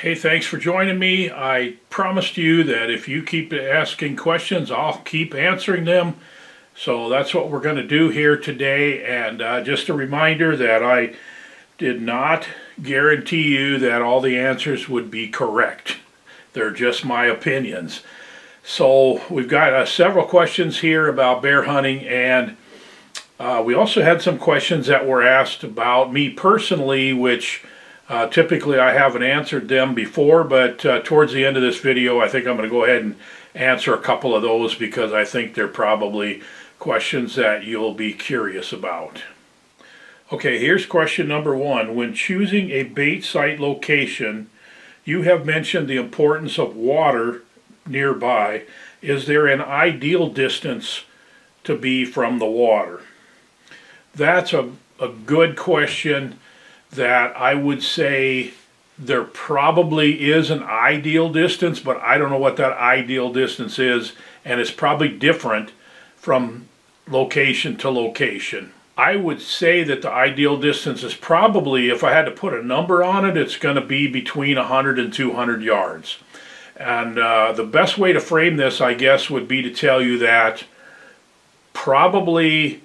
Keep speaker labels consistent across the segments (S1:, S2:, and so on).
S1: Hey, thanks for joining me. I promised you that if you keep asking questions, I'll keep answering them. So that's what we're going to do here today. And just a reminder that I did not guarantee you that all the answers would be correct. They're just my opinions. So we've got several questions here about bear hunting, and we also had some questions that were asked about me personally, which typically I haven't answered them before, but towards the end of this video I think I'm going to go ahead and answer a couple of those because I think they're probably questions that you'll be curious about. Okay, here's question number one. When choosing a bait site location, you have mentioned the importance of water nearby. Is there an ideal distance to be from the water? That's a good question that I would say there probably is an ideal distance, but I don't know what that ideal distance is, and it's probably different from location to location. I would say that the ideal distance is probably, if I had to put a number on it, it's going to be between 100 and 200 yards. And the best way to frame this, I guess, would be to tell you that probably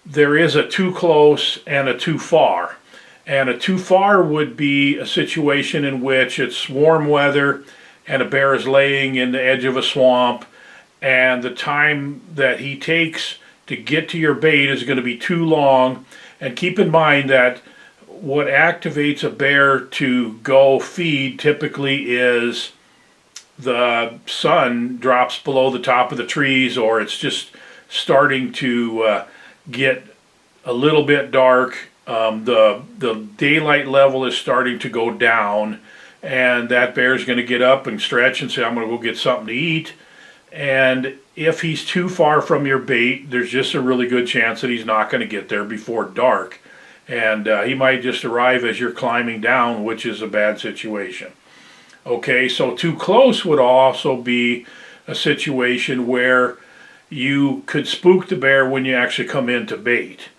S1: there is a too close and a too far. And a too far would be a situation in which it's warm weather and a bear is laying in the edge of a swamp, and the time that he takes to get to your bait is going to be too long. And keep in mind that what activates a bear to go feed typically is the sun drops below the top of the trees, or it's just starting to get a little bit dark. The daylight level is starting to go down, and that bear's going to get up and stretch and say, I'm going to go get something to eat. And if he's too far from your bait, there's just a really good chance that he's not going to get there before dark. And he might just arrive as you're climbing down, which is a bad situation. Okay, so too close would also be a situation where you could spook the bear when you actually come into bait.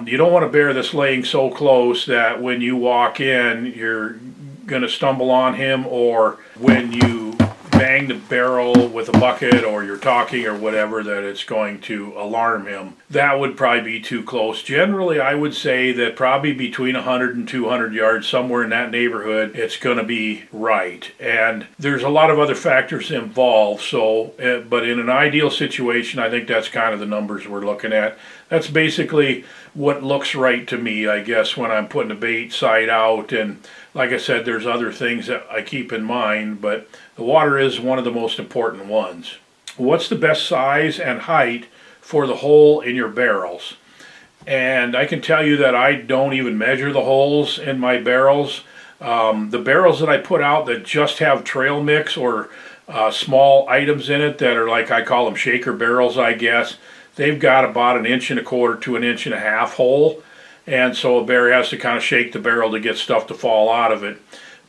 S1: You don't want a bear that's laying so close that when you walk in, you're going to stumble on him, or when you bang the barrel with a bucket or you're talking or whatever, that it's going to alarm him. That would probably be too close. Generally, I would say that probably between 100 and 200 yards, somewhere in that neighborhood, it's going to be right. And there's a lot of other factors involved, so, but in an ideal situation, I think that's kind of the numbers we're looking at. That's basically what looks right to me, I guess, when I'm putting a bait site out. And like I said, there's other things that I keep in mind, but the water is one of the most important ones. What's the best size and height for the hole in your barrels? And I can tell you that I don't even measure the holes in my barrels. The barrels that I put out that just have trail mix or small items in it that are, like, I call them shaker barrels, I guess, they've got about 1.25 inches to 1.5 inches hole. And so a bear has to kind of shake the barrel to get stuff to fall out of it.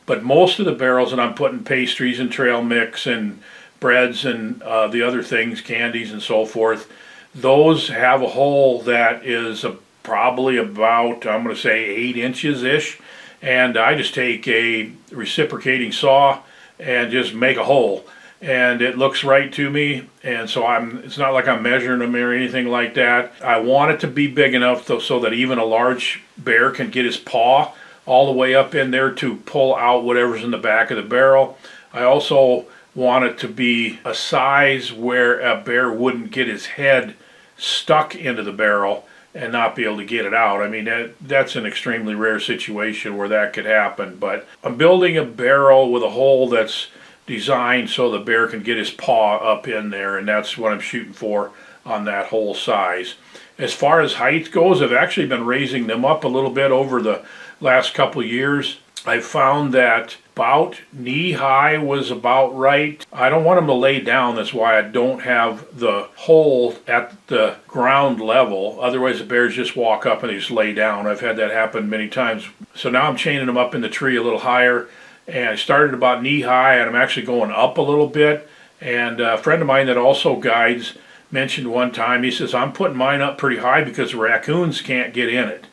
S1: But most of the barrels that I'm putting pastries and trail mix and breads and the other things, candies and so forth, those have a hole that is probably about, I'm going to say, 8 inches-ish. And I just take a reciprocating saw and just make a hole. And it looks right to me, and so it's not like I'm measuring them or anything like that. I want it to be big enough so that even a large bear can get his paw all the way up in there to pull out whatever's in the back of the barrel. I also want it to be a size where a bear wouldn't get his head stuck into the barrel and not be able to get it out. I mean, that's an extremely rare situation where that could happen, but I'm building a barrel with a hole that's designed so the bear can get his paw up in there, and that's what I'm shooting for on that hole size. As far as height goes, I've actually been raising them up a little bit over the last couple of years. I've found that about knee high was about right. I don't want them to lay down, that's why I don't have the hole at the ground level. Otherwise the bears just walk up and they just lay down. I've had that happen many times. So now I'm chaining them up in the tree a little higher. And I started about knee high, and I'm actually going up a little bit. And a friend of mine that also guides mentioned one time, he says, I'm putting mine up pretty high because raccoons can't get in it.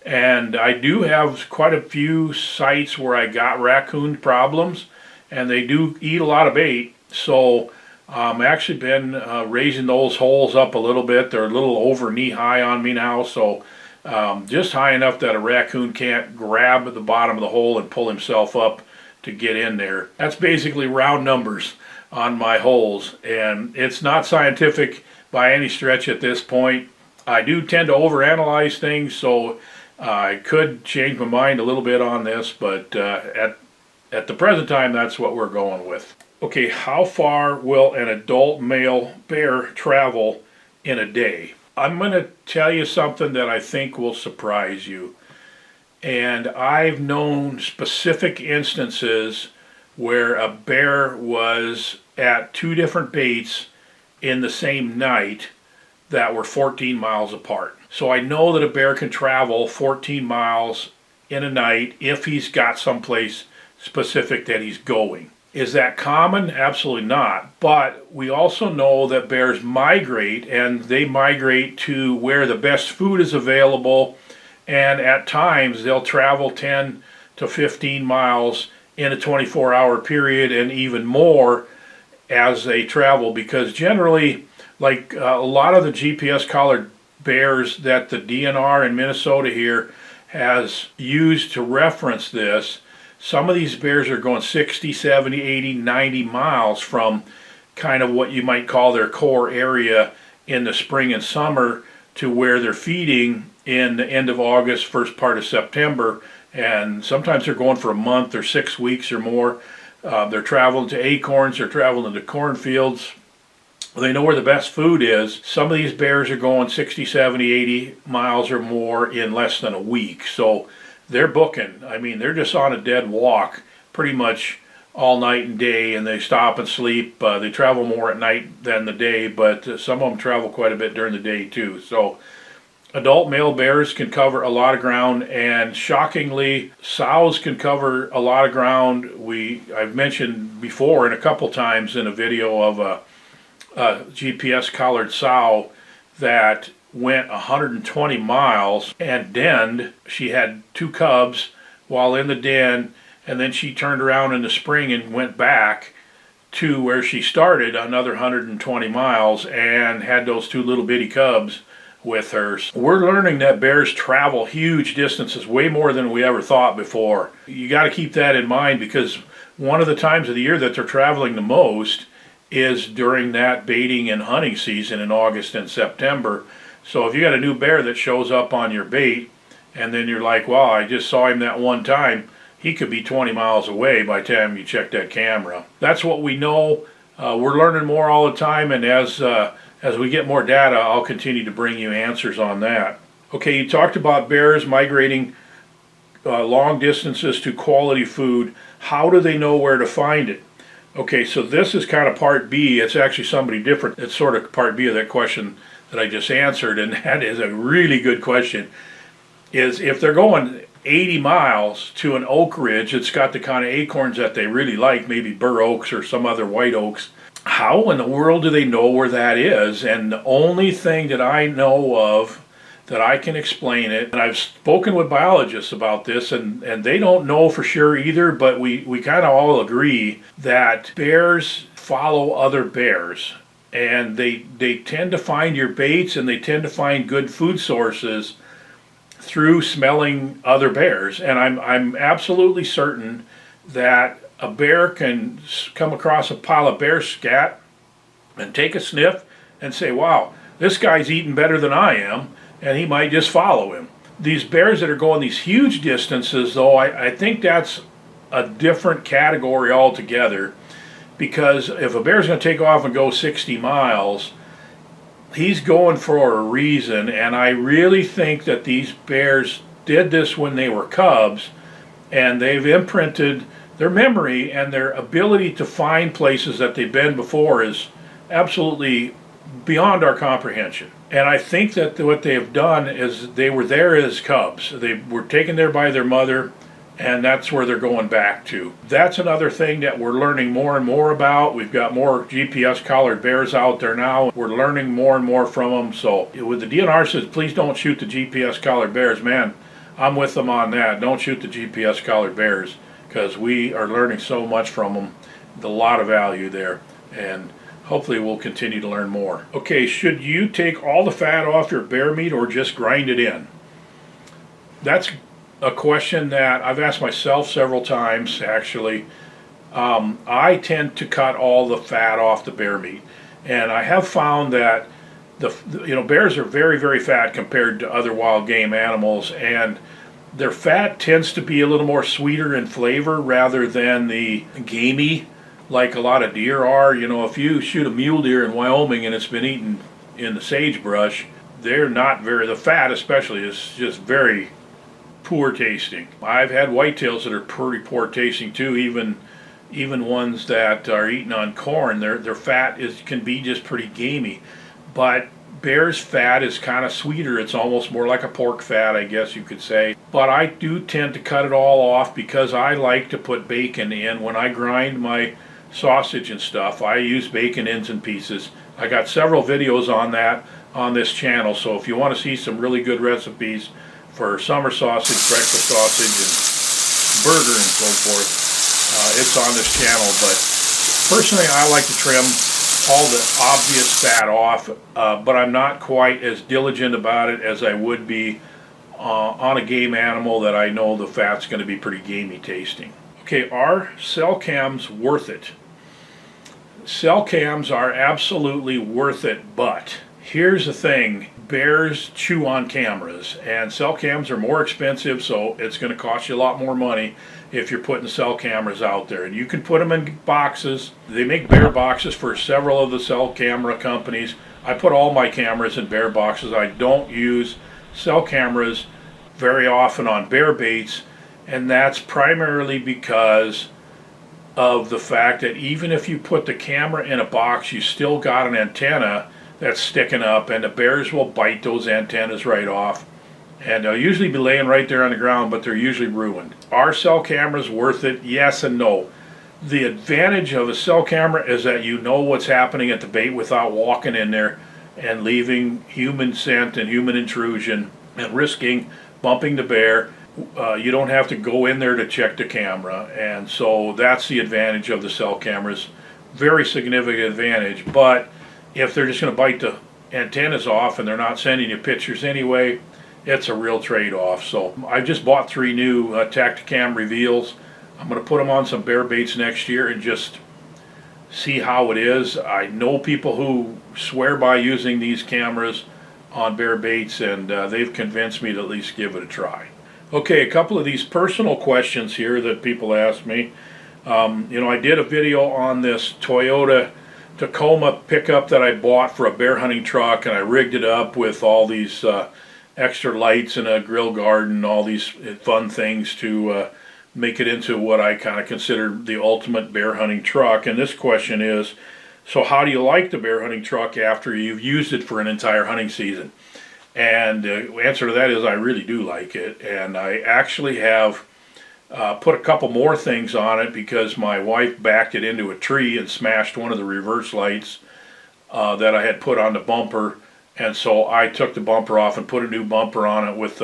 S1: And I do have quite a few sites where I got raccoon problems, and they do eat a lot of bait. So actually been raising those holes up a little bit. They're a little over knee high on me now, so just high enough that a raccoon can't grab at the bottom of the hole and pull himself up to get in there. That's basically round numbers on my holes, and it's not scientific by any stretch at this point. I do tend to overanalyze things, so I could change my mind a little bit on this, but at the present time, that's what we're going with. Okay, how far will an adult male bear travel in a day? I'm going to tell you something that I think will surprise you. And I've known specific instances where a bear was at two different baits in the same night that were 14 miles apart. So I know that a bear can travel 14 miles in a night if he's got someplace specific that he's going. Is that common? Absolutely not. But we also know that bears migrate, and they migrate to where the best food is available, and at times they'll travel 10 to 15 miles in a 24-hour period, and even more as they travel, because generally, like a lot of the GPS collared bears that the DNR in Minnesota here has used to reference this, some of these bears are going 60, 70, 80, 90 miles from kind of what you might call their core area in the spring and summer to where they're feeding in the end of August, first part of September, and sometimes they're going for a month or 6 weeks or more. They're traveling to acorns, they're traveling to cornfields. They know where the best food is. Some of these bears are going 60, 70, 80 miles or more in less than a week. So they're booking. I mean, they're just on a dead walk pretty much all night and day, and they stop and sleep. They travel more at night than the day, but some of them travel quite a bit during the day too. So adult male bears can cover a lot of ground, and shockingly, sows can cover a lot of ground. I've mentioned before in a couple times in a video of a GPS collared sow that went 120 miles and denned. She had 2 cubs while in the den, and then she turned around in the spring and went back to where she started another 120 miles and had those 2 little bitty cubs with her. We're learning that bears travel huge distances, way more than we ever thought before. You got to keep that in mind, because one of the times of the year that they're traveling the most is during that baiting and hunting season in August and September. So if you got a new bear that shows up on your bait, and then you're like, wow, I just saw him that one time, he could be 20 miles away by the time you check that camera. That's what we know. We're learning more all the time, and as we get more data, I'll continue to bring you answers on that. Okay, you talked about bears migrating long distances to quality food. How do they know where to find it? Okay, so this is kind of part B. It's actually somebody different. It's sort of part B of that question that I just answered, and that is a really good question. Is if they're going 80 miles to an oak ridge, it's got the kind of acorns that they really like, maybe bur oaks or some other white oaks, how in the world do they know where that is? And the only thing that I know of that I can explain it, and I've spoken with biologists about this, and they don't know for sure either, but we kind of all agree that bears follow other bears, and they tend to find your baits, and they tend to find good food sources through smelling other bears. And I'm absolutely certain that a bear can come across a pile of bear scat and take a sniff and say, wow, this guy's eating better than I am, and he might just follow him. These bears that are going these huge distances, though, I think that's a different category altogether, because if a bear's going to take off and go 60 miles, he's going for a reason, and I really think that these bears did this when they were cubs, and they've imprinted their memory, and their ability to find places that they've been before is absolutely beyond our comprehension. And I think that what they have done is they were there as cubs. They were taken there by their mother, and that's where they're going back to. That's another thing that we're learning more and more about. We've got more GPS collared bears out there now. We're learning more and more from them. So with the DNR says, please don't shoot the GPS collared bears, man, I'm with them on that. Don't shoot the GPS collared bears, because we are learning so much from them. A lot of value there, and hopefully we'll continue to learn more. Okay, should you take all the fat off your bear meat or just grind it in? That's a question that I've asked myself several times, actually. I tend to cut all the fat off the bear meat, and I have found that bears are very, very fat compared to other wild game animals, and their fat tends to be a little more sweeter in flavor rather than the gamey like a lot of deer are. If you shoot a mule deer in Wyoming and it's been eaten in the sagebrush, the fat especially is just very poor tasting. I've had whitetails that are pretty poor tasting too, even ones that are eaten on corn. Their fat can be just pretty gamey. But bear's fat is kind of sweeter. It's almost more like a pork fat, I guess you could say. But I do tend to cut it all off because I like to put bacon in. When I grind my sausage and stuff, I use bacon ends and pieces. I got several videos on that on this channel, so if you want to see some really good recipes for summer sausage, breakfast sausage, and burger and so forth, it's on this channel. But personally, I like to trim all the obvious fat off, but I'm not quite as diligent about it as I would be on a game animal that I know the fat's going to be pretty gamey tasting. Okay, are cell cams worth it? Cell cams are absolutely worth it, but here's the thing. Bears chew on cameras, and cell cams are more expensive, so it's going to cost you a lot more money if you're putting cell cameras out there. And you can put them in boxes. They make bear boxes for several of the cell camera companies. I put all my cameras in bear boxes. I don't use cell cameras very often on bear baits, and that's primarily because of the fact that even if you put the camera in a box, you still got an antenna that's sticking up, and the bears will bite those antennas right off. And they'll usually be laying right there on the ground, but they're usually ruined. Are cell cameras worth it? Yes and no. The advantage of a cell camera is that you know what's happening at the bait without walking in there and leaving human scent and human intrusion and risking bumping the bear. You don't have to go in there to check the camera, and so that's the advantage of the cell cameras. Very significant advantage, but if they're just going to bite the antennas off and they're not sending you pictures anyway, it's a real trade-off. So I just bought 3 new Tacticam reveals. I'm going to put them on some bear baits next year and just see how it is. I know people who swear by using these cameras on bear baits, and they've convinced me to at least give it a try. Okay, a couple of these personal questions here that people ask me. I did a video on this Toyota Tacoma pickup that I bought for a bear hunting truck, and I rigged it up with all these extra lights and a grill guard and all these fun things to make it into what I kind of consider the ultimate bear hunting truck. And this question is, so how do you like the bear hunting truck after you've used it for an entire hunting season? And the answer to that is I really do like it, and I actually have put a couple more things on it because my wife backed it into a tree and smashed one of the reverse lights that I had put on the bumper, and so I took the bumper off and put a new bumper on it with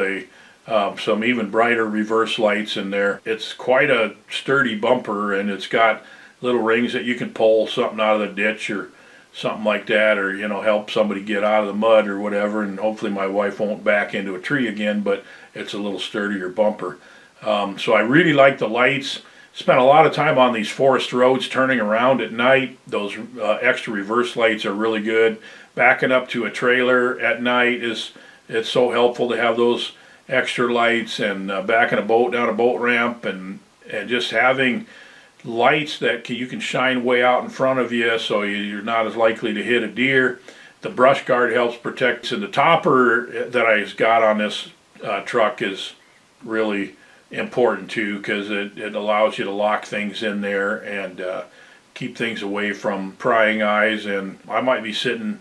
S1: some even brighter reverse lights in there. It's quite a sturdy bumper, and it's got little rings that you can pull something out of the ditch or something like that, or help somebody get out of the mud or whatever, and hopefully my wife won't back into a tree again, but it's a little sturdier bumper. So I really like the lights. Spent a lot of time on these forest roads turning around at night. Those extra reverse lights are really good. Backing up to a trailer at night it's so helpful to have those extra lights, and backing a boat down a boat ramp, and just having lights that you can shine way out in front of you, so you're not as likely to hit a deer. The brush guard helps protect, and the topper that I got on this truck is really important too, because it allows you to lock things in there and keep things away from prying eyes. And I might be sitting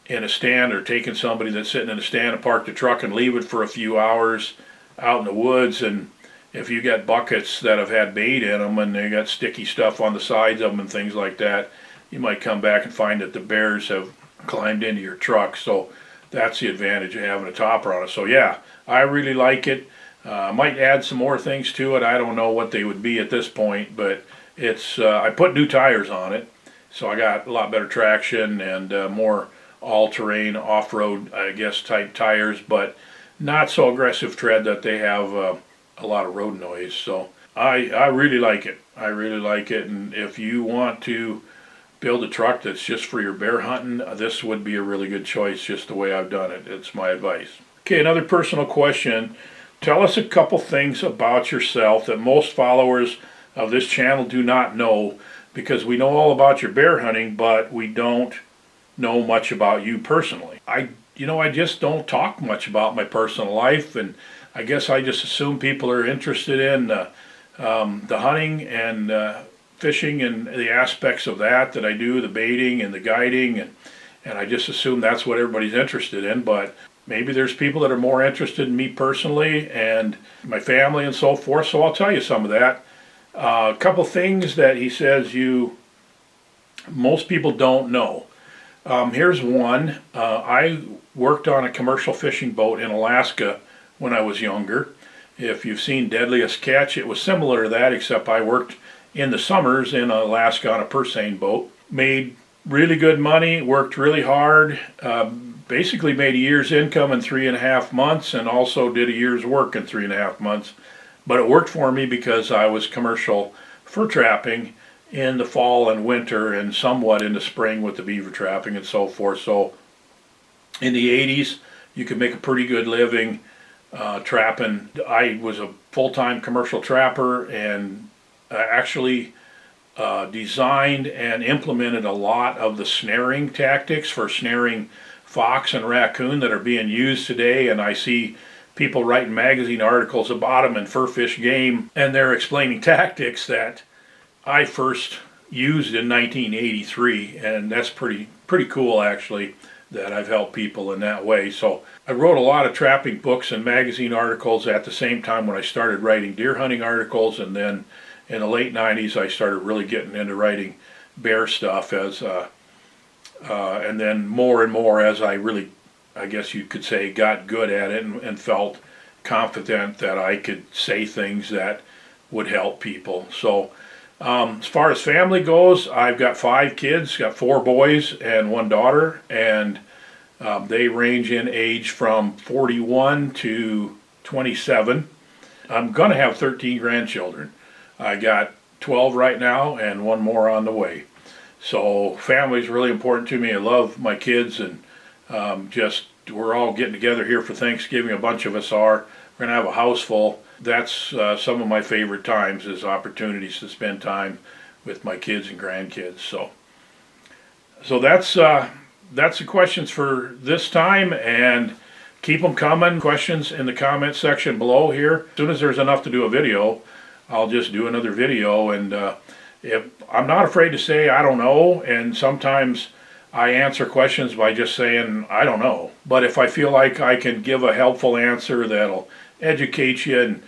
S1: in a stand or taking somebody that's sitting in a stand and park the truck and leave it for a few hours out in the woods, and if you got buckets that have had bait in them and they got sticky stuff on the sides of them and things like that, you might come back and find that the bears have climbed into your truck. So that's the advantage of having a topper on it. So yeah, I really like it. I might add some more things to it. I don't know what they would be at this point, but it's I put new tires on it, so I got a lot better traction and more all-terrain off-road, I guess, type tires, but not so aggressive tread that they have a lot of road noise. So I really like it. I really like it, and if you want to build a truck that's just for your bear hunting, this would be a really good choice, just the way I've done it. It's my advice. Okay, another personal question. Tell us a couple things about yourself that most followers of this channel do not know, because we know all about your bear hunting, but we don't know much about you personally. I just don't talk much about my personal life, and I guess I just assume people are interested in the hunting and fishing and the aspects of that I do, the baiting and the guiding, and I just assume that's what everybody's interested in. But maybe there's people that are more interested in me personally and my family and so forth, so I'll tell you some of that. A couple things that he says most people don't know. Here's one. I worked on a commercial fishing boat in Alaska when I was younger. If you've seen Deadliest Catch, it was similar to that, except I worked in the summers in Alaska on a purse seine boat. Made really good money, worked really hard, basically made a year's income in 3.5 months, and also did a year's work in 3.5 months. But it worked for me because I was commercial fur trapping in the fall and winter, and somewhat in the spring with the beaver trapping and so forth. So in the 80s, you could make a pretty good living trapping. I was a full-time commercial trapper, and actually designed and implemented a lot of the snaring tactics for snaring fox and raccoon that are being used today. And I see people writing magazine articles about them in Fur Fish Game, and they're explaining tactics that I first used in 1983, and that's pretty cool, actually, that I've helped people in that way. So I wrote a lot of trapping books and magazine articles at the same time when I started writing deer hunting articles, and then in the late 90s I started really getting into writing bear stuff and then more and more as I really, I guess you could say, got good at it and felt confident that I could say things that would help people. So as far as family goes, I've got 5 kids, got 4 boys and 1 daughter, and they range in age from 41 to 27. I'm going to have 13 grandchildren. I got 12 right now and 1 more on the way. So family's really important to me. I love my kids, and we're all getting together here for Thanksgiving. A bunch of us are. We're going to have a house full. That's some of my favorite times, is opportunities to spend time with my kids and grandkids. So that's the questions for this time, and keep them coming. Questions in the comment section below here. As soon as there's enough to do a video, I'll just do another video. And if I'm not afraid to say I don't know, and sometimes I answer questions by just saying I don't know. But if I feel like I can give a helpful answer that'll educate you,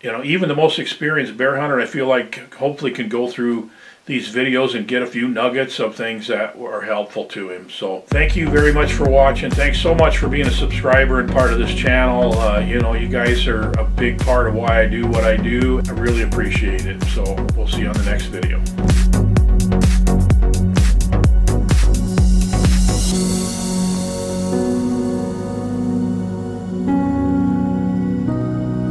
S1: and even the most experienced bear hunter, I feel like hopefully can go through these videos and get a few nuggets of things that are helpful to him. So thank you very much for watching. Thanks so much for being a subscriber and part of this channel. You guys are a big part of why I do what I do. I really appreciate it. So we'll see you on the next video.